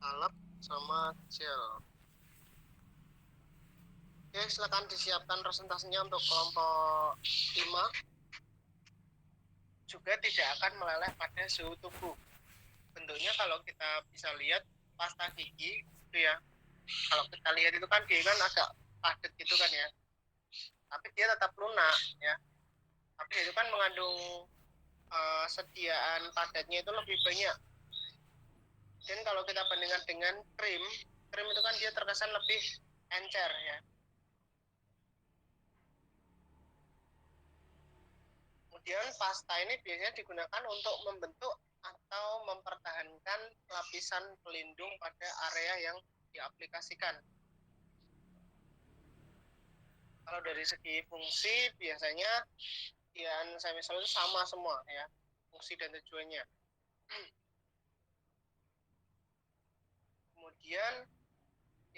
salep sama gel. Oke, silakan disiapkan presentasinya untuk kelompok 5. Juga tidak akan meleleh pada suhu tubuh. Bentuknya kalau kita bisa lihat pasta gigi itu ya. Kalau kita lihat itu kan dia kan agak padat gitu kan ya. Tapi dia tetap lunak ya. Tapi itu kan mengandung sediaan padatnya itu lebih banyak. Dan kalau kita bandingkan dengan krim itu kan dia terkesan lebih encer ya. Kemudian pasta ini biasanya digunakan untuk membentuk atau mempertahankan lapisan pelindung pada area yang diaplikasikan. Kalau dari segi fungsi biasanya hand sanitizer itu sama semua ya, fungsi dan tujuannya. Kemudian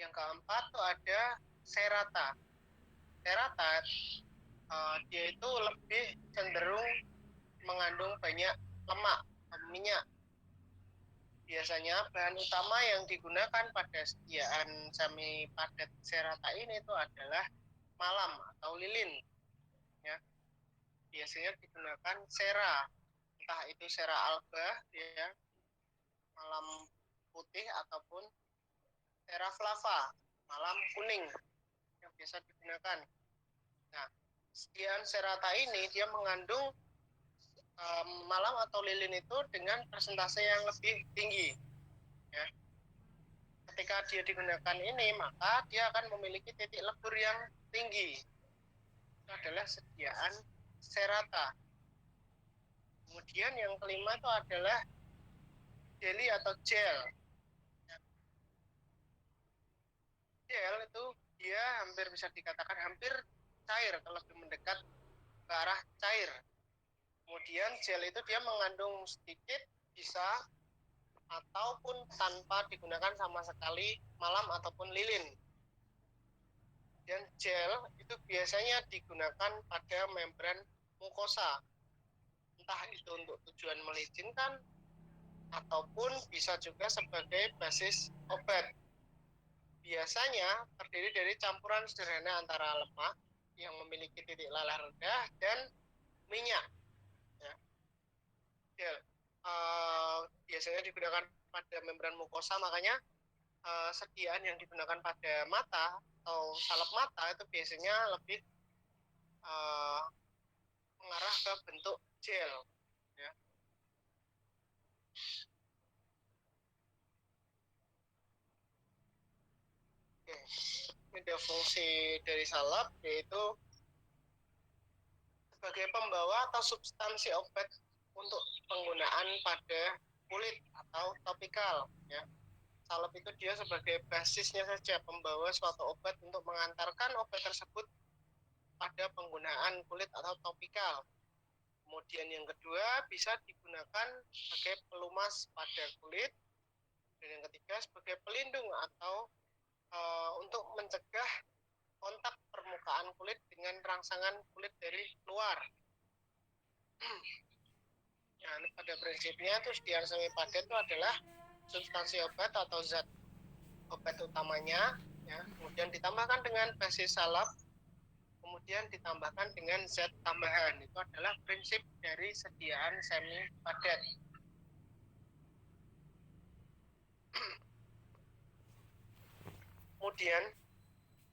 yang keempat tuh ada serata. Serata dia itu lebih cenderung mengandung banyak lemak, minyak. Biasanya bahan utama yang digunakan pada sediaan semi padat serata ini itu adalah malam atau lilin. Ya. Biasanya digunakan sera, entah itu sera alba, ya, malam putih ataupun sera flava, malam kuning yang biasa digunakan. Nah, sediaan serata ini dia mengandung malam atau lilin itu dengan persentase yang lebih tinggi. Ya. Ketika dia digunakan ini, maka dia akan memiliki titik lebur yang tinggi. Itu adalah sediaan serata. Kemudian yang kelima itu adalah jelly atau gel. Gel itu dia hampir bisa dikatakan hampir cair kalau lebih mendekat ke arah cair. Kemudian gel itu dia mengandung sedikit bisa ataupun tanpa digunakan sama sekali malam ataupun lilin. Dan gel itu biasanya digunakan pada membran mukosa, entah itu untuk tujuan melicinkan ataupun bisa juga sebagai basis obat. Biasanya terdiri dari campuran sederhana antara lemak yang memiliki titik lelah rendah dan minyak. Ya. Gel biasanya digunakan pada membran mukosa, makanya sediaan yang digunakan pada mata atau salep mata itu biasanya lebih mengarah ke bentuk gel. Ya. Oke. Ini ada fungsi dari salep, yaitu sebagai pembawa atau substansi obat untuk penggunaan pada kulit atau topikal. Ya. Salep itu dia sebagai basisnya saja, pembawa suatu obat untuk mengantarkan obat tersebut pada penggunaan kulit atau topikal. Kemudian yang kedua bisa digunakan sebagai pelumas pada kulit. Dan yang ketiga sebagai pelindung atau untuk mencegah kontak permukaan kulit dengan rangsangan kulit dari luar. Nah, pada prinsipnya itu sediaan semi padat itu adalah substansi obat atau zat obat utamanya, ya, kemudian ditambahkan dengan basis salep, kemudian ditambahkan dengan zat tambahan. Itu adalah prinsip dari sediaan semi padat. Kemudian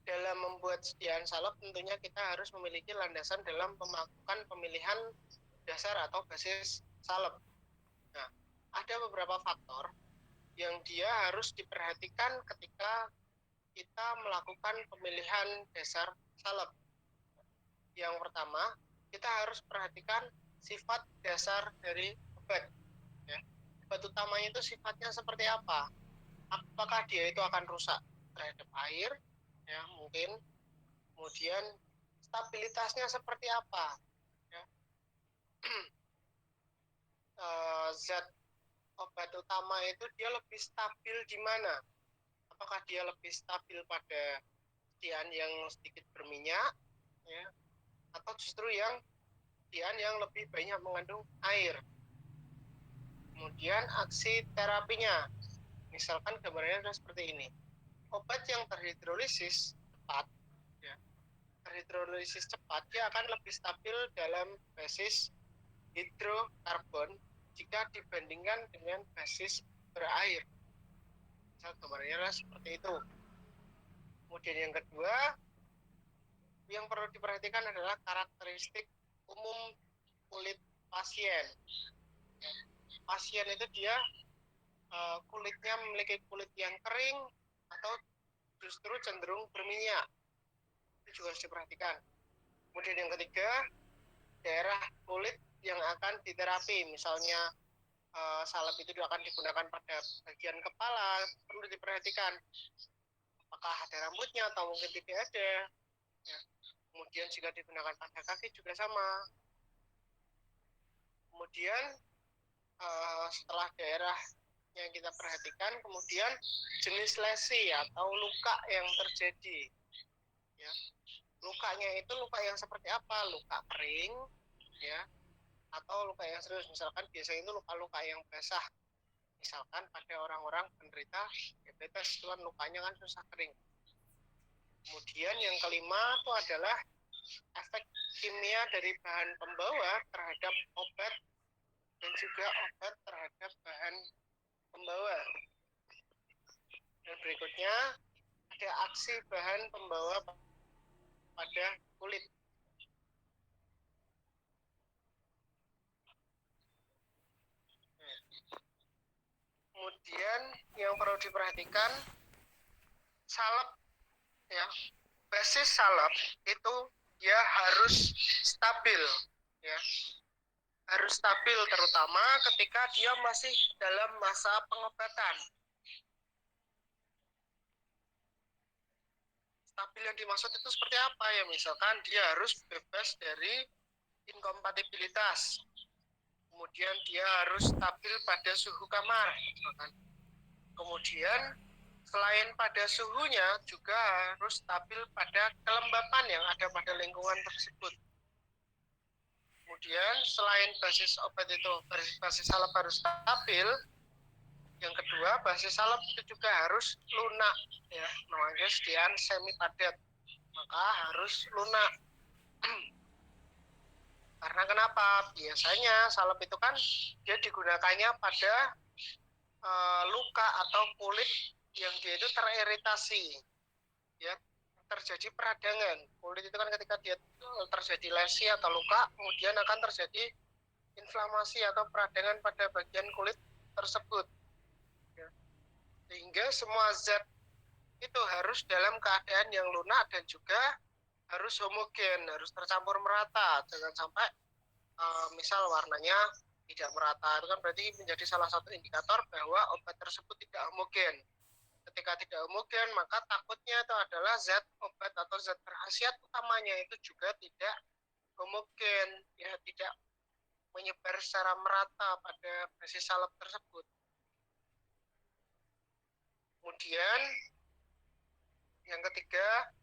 dalam membuat sediaan salep tentunya kita harus memiliki landasan dalam melakukan pemilihan dasar atau basis salep. Nah, ada beberapa faktor yang dia harus diperhatikan ketika kita melakukan pemilihan dasar salep. Yang pertama, kita harus perhatikan sifat dasar dari obat. Ya. Obat utamanya itu sifatnya seperti apa? Apakah dia itu akan rusak terhadap air? Ya, mungkin. Kemudian stabilitasnya seperti apa? Ya. Zat obat utama itu dia lebih stabil di mana? Apakah dia lebih stabil pada sediaan yang sedikit berminyak, ya, atau justru yang sediaan yang lebih banyak mengandung air? Kemudian aksi terapinya, Misalkan gambarnya adalah seperti ini. Obat yang terhidrolisis cepat, ya, terhidrolisis cepat, dia akan lebih stabil dalam basis hidrokarbon jika dibandingkan dengan basis berair. Misal gambarnya adalah seperti itu. Kemudian yang kedua, yang perlu diperhatikan adalah karakteristik umum kulit pasien. Pasien itu dia kulitnya memiliki kulit yang kering atau justru cenderung berminyak. Itu juga harus diperhatikan. Kemudian yang ketiga, daerah kulit yang akan diterapi, misalnya salep itu akan digunakan pada bagian kepala, perlu diperhatikan apakah ada rambutnya atau mungkin tidak ada. Ya. Kemudian jika digunakan pada kaki juga sama. Kemudian setelah daerah yang kita perhatikan, kemudian jenis lesi atau luka yang terjadi. Ya. Lukanya itu luka yang seperti apa? Luka kering, ya, atau luka yang serius. Misalkan biasanya itu luka-luka yang basah. Misalkan pada orang-orang penderita diabetes, itu kan lukanya kan susah kering. Kemudian yang kelima itu adalah efek kimia dari bahan pembawa terhadap obat dan juga obat terhadap bahan pembawa. Dan berikutnya ada aksi bahan pembawa pada kulit. Kemudian yang perlu diperhatikan, salep, ya, basis salep itu dia harus stabil, ya, harus stabil terutama ketika dia masih dalam masa pengobatan. Stabil yang dimaksud itu seperti apa ya? Misalkan dia harus bebas dari inkompatibilitas, kemudian dia harus stabil pada suhu kamar, misalkan. Kemudian selain pada suhunya juga harus stabil pada kelembapan yang ada pada lingkungan tersebut. Kemudian selain basis obat itu, basis salep harus stabil, yang kedua basis salep itu juga harus lunak, ya, namanya sediaan semi padat, maka harus lunak. Karena kenapa? Biasanya salep itu kan dia digunakannya pada luka atau kulit yang dia itu teriritasi, ya, terjadi peradangan. Kulit itu kan ketika dia terjadi lesi atau luka, kemudian akan terjadi inflamasi atau peradangan pada bagian kulit tersebut, ya. Sehingga semua zat itu harus dalam keadaan yang lunak dan juga harus homogen, harus tercampur merata. Jangan sampai misal warnanya tidak merata, itu kan berarti menjadi salah satu indikator bahwa obat tersebut tidak homogen. Ketika tidak homogen, maka takutnya itu adalah zat obat atau zat berkhasiat utamanya itu juga tidak homogen, ya, tidak menyebar secara merata pada basis salep tersebut. Kemudian yang ketiga,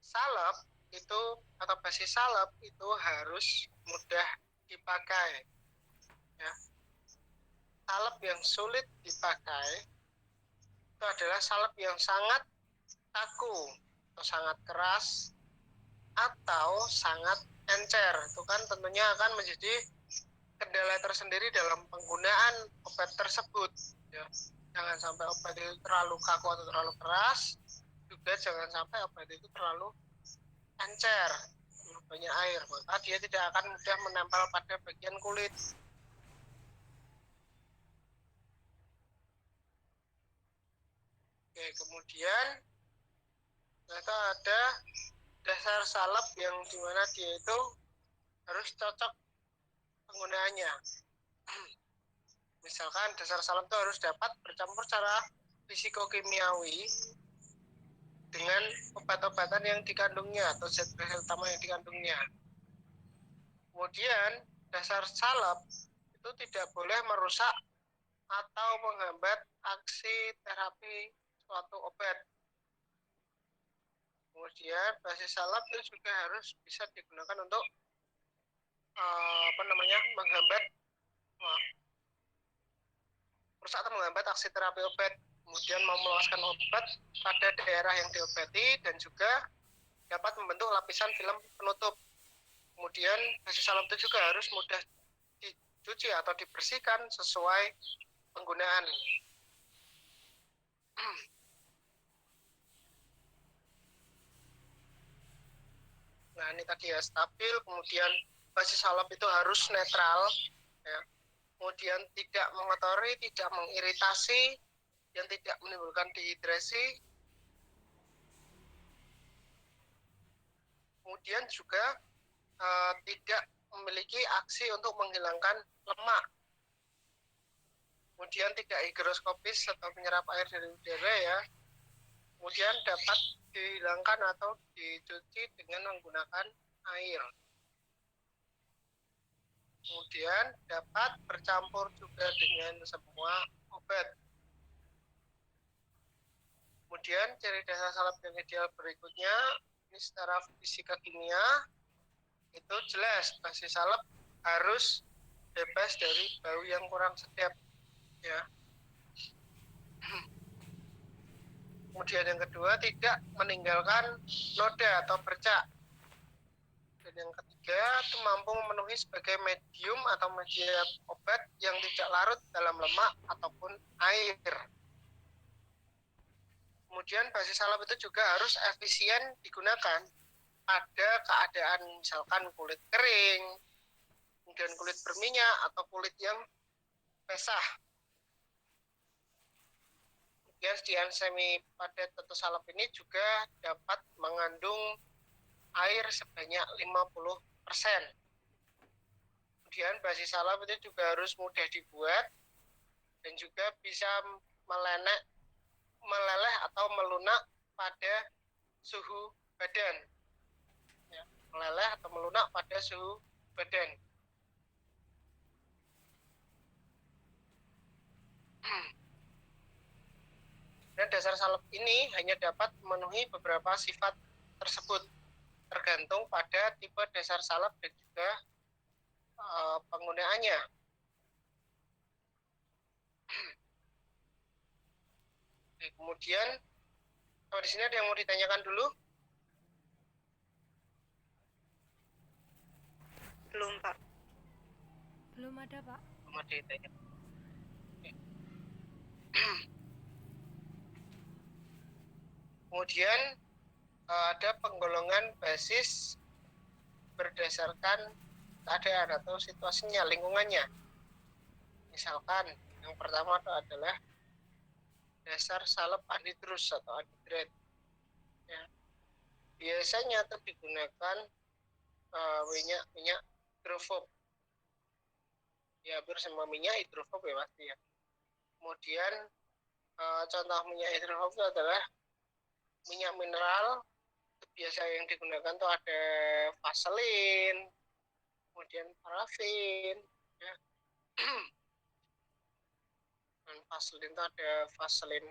salep itu atau basis salep itu harus mudah dipakai, ya. Salep yang sulit dipakai itu adalah salep yang sangat kaku atau sangat keras atau sangat encer. Itu kan tentunya akan menjadi kendala tersendiri dalam penggunaan obat tersebut, ya. Jangan sampai obat itu terlalu kaku atau terlalu keras, juga jangan sampai obat itu terlalu encer, banyak air, maka dia tidak akan mudah menempel pada bagian kulit. Oke, kemudian ternyata ada dasar salep yang dimana dia itu harus cocok penggunaannya. Misalkan dasar salep itu harus dapat bercampur secara fisikokimiawi dengan obat-obatan yang dikandungnya atau zat bahan utama yang dikandungnya. Kemudian dasar salep itu tidak boleh merusak atau menghambat aksi terapi suatu obat. Kemudian basis salep itu juga harus bisa digunakan untuk menghambat merusak atau menghambat aksi terapi obat. kemudian memuaskan obat pada daerah yang diobati, dan juga dapat membentuk lapisan film penutup. Kemudian basi salep itu juga harus mudah dicuci atau dibersihkan sesuai penggunaan. Nah, ini tadi ya, stabil, kemudian basi salep itu harus netral, ya. Kemudian tidak mengotori, tidak mengiritasi, yang tidak menimbulkan dehidrasi. Kemudian juga tidak memiliki aksi untuk menghilangkan lemak. Kemudian tidak higroskopis atau menyerap air dari udara, ya. Kemudian dapat dihilangkan atau dicuci dengan menggunakan air. Kemudian dapat bercampur juga dengan semua obat. Kemudian ciri dasar salep yang ideal berikutnya, ini secara fisika kimia, itu jelas basi salep harus bebas dari bau yang kurang sedap, ya. Kemudian yang kedua, tidak meninggalkan noda atau bercak. Dan yang ketiga, itu mampu memenuhi sebagai medium atau media obat yang tidak larut dalam lemak ataupun air. Kemudian basi salep itu juga harus efisien digunakan pada keadaan misalkan kulit kering, kemudian kulit berminyak, atau kulit yang basah. Kemudian sediaan semi padat atau salep ini juga dapat mengandung air sebanyak 50%. Kemudian basi salep itu juga harus mudah dibuat dan juga bisa meleleh atau melunak pada suhu badan, ya, meleleh atau melunak pada suhu badan. Dan dasar salep ini hanya dapat memenuhi beberapa sifat tersebut, tergantung pada tipe dasar salep dan juga penggunaannya. Kemudian di sini ada yang mau ditanyakan dulu? Belum, Pak. Belum ada, Pak. Belum ada ditanyakan. Kemudian ada penggolongan basis berdasarkan keadaan atau situasinya, lingkungannya. Misalkan yang pertama adalah dasar salep anhidrous atau anhidrat, ya. Biasanya itu digunakan minyak hidrofob, ya, hampir semua minyak hidrofob, ya, pasti, ya. Kemudian contoh minyak hidrofob itu adalah minyak mineral. Biasa yang digunakan tuh ada vaselin, kemudian parafin, ya. Dan vaselin itu ada vaselin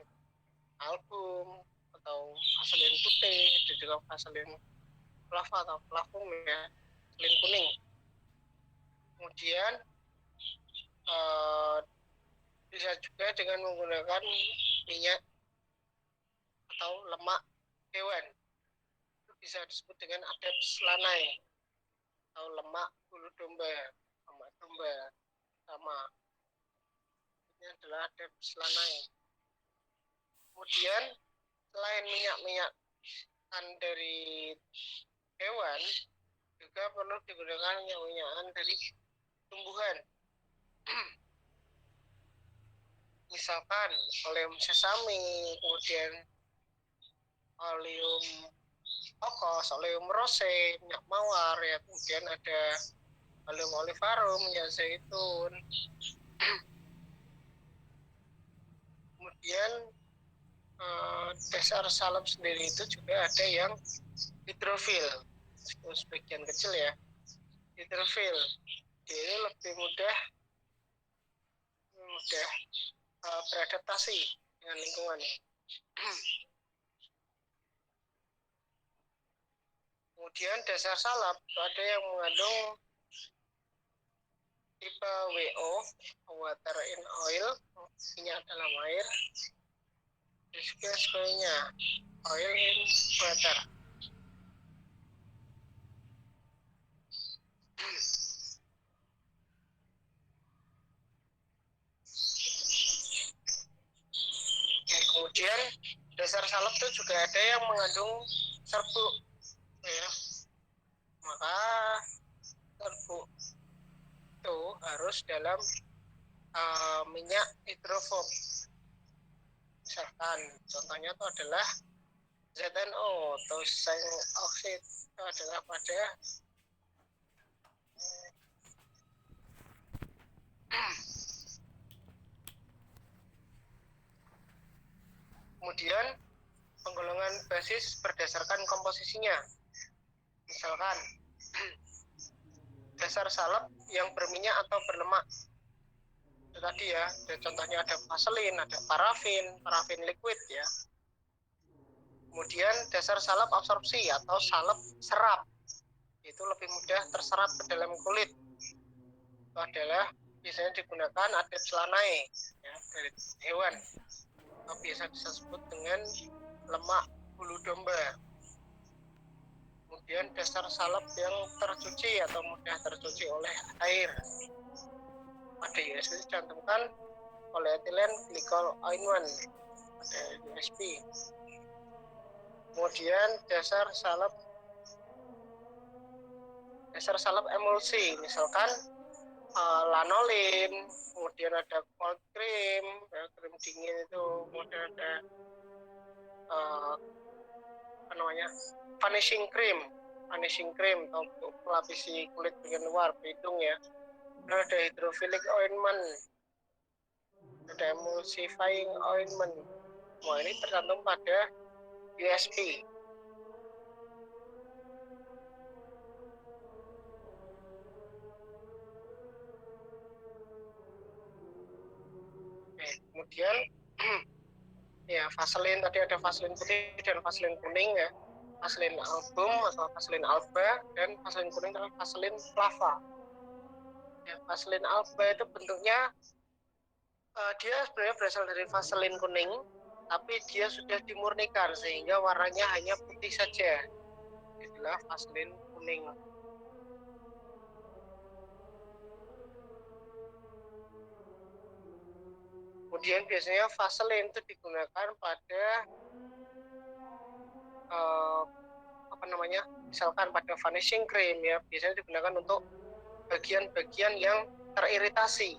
album atau vaselin putih, ada juga vaselin flava atau flavum, ya, vaselin kuning. Kemudian bisa juga dengan menggunakan minyak atau lemak hewan, itu bisa disebut dengan adepts lanai atau lemak bulu domba, lemak domba sama. Ini adalah adepts lanai. Kemudian selain minyak-minyak dari hewan, juga perlu digunakan minyak-minyakan dari tumbuhan. Misalkan oleum sesame, kemudian oleum kokos, oleum rose, minyak mawar, ya. Kemudian ada oleum olivarum, minyak zaitun. Kemudian dasar salep sendiri itu juga ada yang hidrofil, sebagian kecil, ya, hidrofil. Dia lebih mudah beradaptasi dengan lingkungan. Kemudian dasar salep ada yang mengandung tipe WO, water in oil, minyak dalam air. SQ-nya oil in water. Kemudian dasar salep itu juga ada yang mengandung serbuk, ya. Maka serbuk itu harus dalam minyak hidrofob. Misalkan contohnya itu adalah ZNO atau zinc oxide, itu adalah pada kemudian penggolongan basis berdasarkan komposisinya. Misalkan dasar salep yang berminyak atau berlemak. Itu tadi ya, contohnya ada vaselin, ada parafin liquid ya. Kemudian dasar salep absorpsi atau salep serap. Itu lebih mudah terserap ke dalam kulit. Itu adalah biasanya digunakan adet selanae ya, dari hewan. Atau biasa disebut dengan lemak bulu domba. Kemudian dasar salep yang tercuci atau mudah tercuci oleh air. Pada USP dicantumkan polyethylene glycol ointment, pada USP. Kemudian dasar salep emulsi, misalkan lanolin, kemudian ada cold cream, ya, krim dingin itu, kemudian ada vanishing cream atau untuk melapisi kulit bagian luar hidung ya. Ada hydrophilic ointment, ada emulsifying ointment. Wah, ini tergantung pada USP. Kemudian ya vaselin, tadi ada vaselin putih dan vaselin kuning ya. Vaselin album atau vaselin alba, dan vaselin kuning adalah vaselin flava. Ya, vaselin alba itu bentuknya dia sebenarnya berasal dari vaselin kuning, tapi dia sudah dimurnikan sehingga warnanya hanya putih saja. Itulah vaselin kuning. Kemudian biasanya vaselin itu digunakan pada misalkan pada vanishing cream ya, biasanya digunakan untuk bagian-bagian yang teriritasi,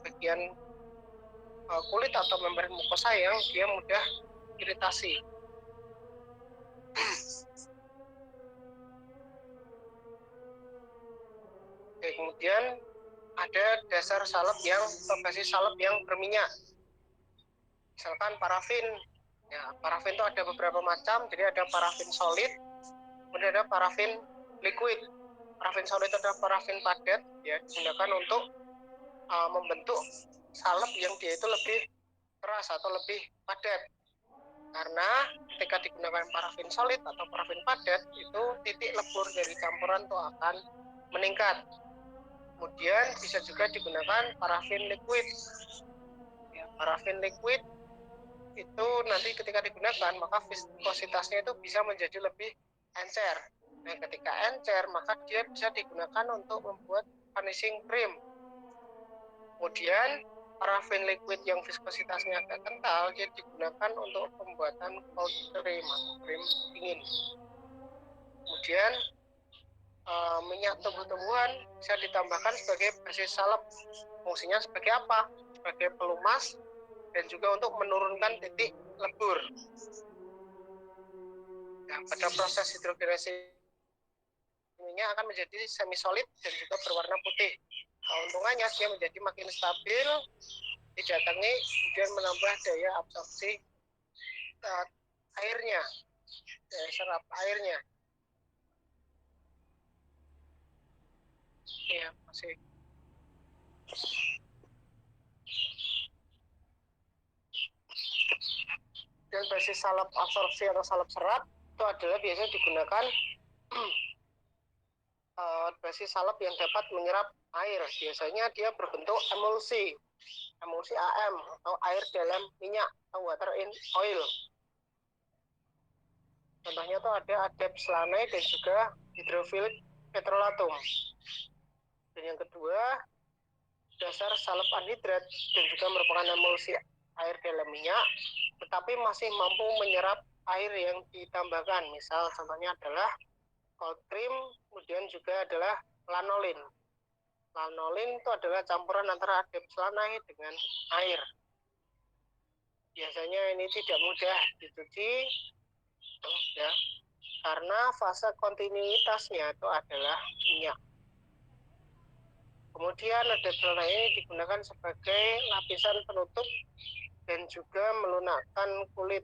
bagian kulit atau membran mukosa yang dia mudah iritasi. Oke, kemudian ada dasar salep yang atau basis salep yang berminyak. Misalkan parafin. Ya, parafin itu ada beberapa macam, jadi ada parafin solid, kemudian ada parafin liquid. Parafin solid itu adalah parafin padat, ya, digunakan untuk membentuk salep yang dia itu lebih keras atau lebih padat. Karena ketika digunakan parafin solid atau parafin padat, itu titik lebur dari campuran itu akan meningkat. Kemudian bisa juga digunakan parafin liquid. Ya, parafin liquid itu nanti ketika digunakan maka viskositasnya itu bisa menjadi lebih encer. Nah, ketika encer maka dia bisa digunakan untuk membuat vanishing cream. Kemudian parafin liquid yang viskositasnya agak kental dia digunakan untuk pembuatan cold cream atau krim dingin. Kemudian minyak tumbuh-tumbuhan bisa ditambahkan sebagai basis salep. Fungsinya sebagai apa? Sebagai pelumas dan juga untuk menurunkan titik lebur. Nah, pada proses hidrogenasi minyak akan menjadi semi solid dan juga berwarna putih. Keuntungannya dia menjadi makin stabil, tidak tengik, kemudian menambah daya absorpsi airnya, daya serap airnya. Ya, masih. Dan basis salep absorpsi atau salep serap itu adalah biasanya digunakan basis salep yang dapat menyerap air. Biasanya dia berbentuk emulsi. emulsi AM atau air dalam minyak atau water in oil. Contohnya tuh ada adepts lanai dan juga hydrophilic petrolatum. Dan yang kedua, dasar salep anhidrat dan juga merupakan emulsi air dalam minyak, tetapi masih mampu menyerap air yang ditambahkan. Misal contohnya adalah cold cream, kemudian juga adalah lanolin. Lanolin itu adalah campuran antara adepts lanai dengan air. Biasanya ini tidak mudah dicuci, ya, karena fase kontinuitasnya itu adalah minyak. Kemudian adepts lanai ini digunakan sebagai lapisan penutup dan juga melunakkan kulit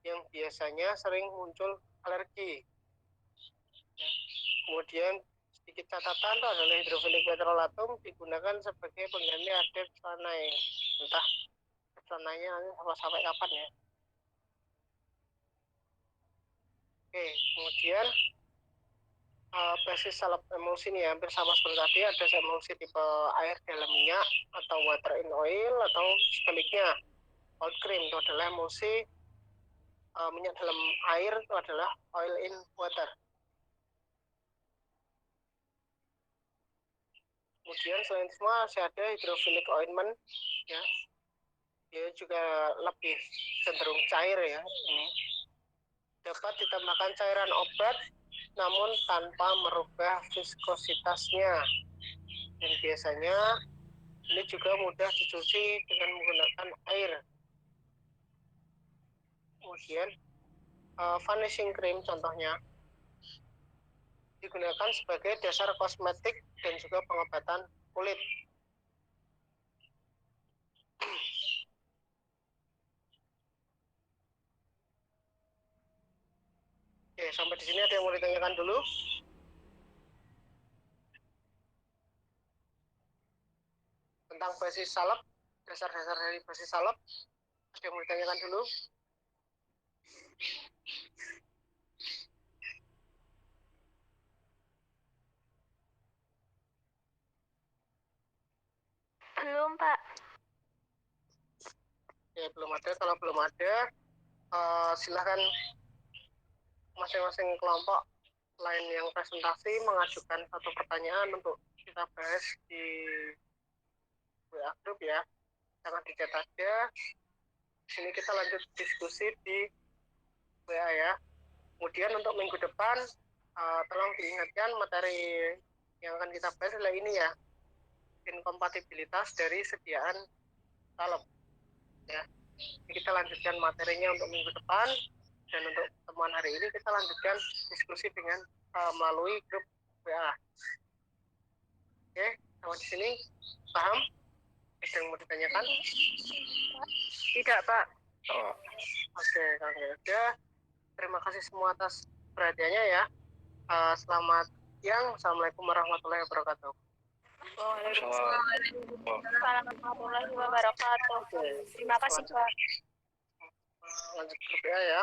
yang biasanya sering muncul alergi. Kemudian sedikit catatan itu adalah hydrophilic petrolatum digunakan sebagai pengganti adepts lanai. Entah adepts lanainya sampai kapan ya. Oke, kemudian basis salep emulsi ini hampir sama seperti tadi. Ada emulsi tipe air dalam minyak atau water in oil, atau sebaliknya cold cream itu adalah emulsi minyak dalam air, itu adalah oil in water. Kemudian selain semua masih ada hydrophilic ointment, ya, dia juga lebih cenderung cair ya. Ini dapat ditambahkan cairan obat namun tanpa merubah viskositasnya, dan biasanya ini juga mudah dicuci dengan menggunakan air. Kemudian vanishing cream contohnya digunakan sebagai dasar kosmetik dan juga pengobatan kulit. Oke, sampai di sini ada yang mau ditanyakan dulu? Tentang basis salep, dasar-dasar dari basis salep, ada yang mau ditanyakan dulu? Belum, Pak. Oke, belum ada. Kalau belum ada, silahkan masing-masing kelompok lain yang presentasi mengajukan satu pertanyaan untuk kita bahas di WA group ya. Jangan di chat aja. Di sini kita lanjut diskusi di WA ya. Kemudian untuk minggu depan, tolong diingatkan materi yang akan kita bahas adalah ini ya, inkompatibilitas dari sediaan salep. Ya, kita lanjutkan materinya untuk minggu depan, dan untuk temuan hari ini kita lanjutkan diskusi dengan melalui grup WA. Oke, sampai di sini paham? Ada yang mau ditanyakan? Tidak, Pak. Oh. Oke, kalau udah, terima kasih semua atas perhatiannya ya. Selamat siang. Assalamualaikum warahmatullahi wabarakatuh. Waalaikumsalam warahmatullahi wabarakatuh. Terima kasih, Pak. Lanjut grup WA ya.